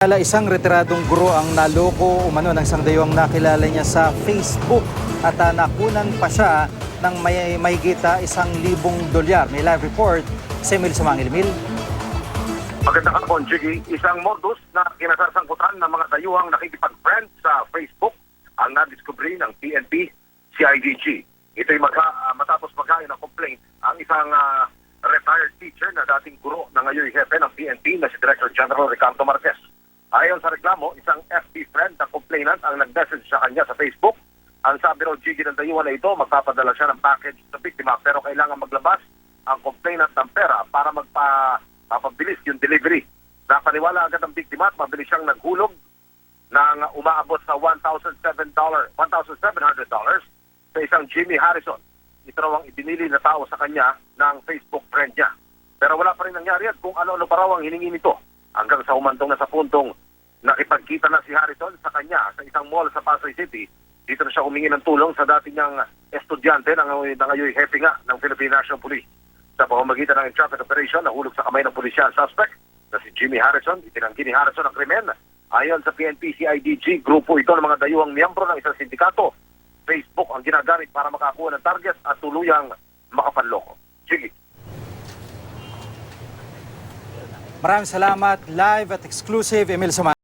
Isang retiradong guro ang naloko umano ng isang dayuhang nakilala niya sa Facebook at nakunan pa siya ng mahigit $1,000. May live report si Emil Sumangil-Mil. Magandang hapon, Jiggy. Isang modus na kinasasangkutan ng mga dayuhang nakikipag-friend sa Facebook ang nadiskubre ng PNP CIDG. Ito'y matapos magkain ng complaint ang isang retired teacher na dating guro na ngayon hepe ng PNP na si Director General Ricardo Marquez. Ayon sa reklamo, isang FB friend ng complainant ang nag-message sa kanya sa Facebook. Ang sabi raw, Gigi, ng dayuhan na ito, magpapadala siya ng package sa biktima pero kailangan maglabas ang complainant ng pera para magpapabilis yung delivery. Napaniwala agad ang biktima at mabilis siyang naghulog ng umaabot sa $1,700 sa isang Jimmy Harrison. Ito raw ang ibinili na tao sa kanya ng Facebook friend niya. Pero wala pa rin nangyari at kung ano-ano pa raw ang hiningi nito. Hanggang sa humantong na sa puntong nakipagkita na si Harrison sa kanya sa isang mall sa Pasay City. Dito na siya humingi ng tulong sa dati niyang estudyante na ngayon hepe nga ng Philippine National Police. Sa pamamagitan ng traffic operation, nahulog sa kamay ng pulisya ang suspect na si Jimmy Harrison. Itinanggi ni Harrison ang krimen. Ayon sa PNP CIDG, grupo ito ng mga dayuhang miyembro ng isang sindikato. Facebook ang ginagamit para makakuha ng target at tuluyang makapanloko. Sige. Maraming salamat, live at exclusive, Emil Sumangil.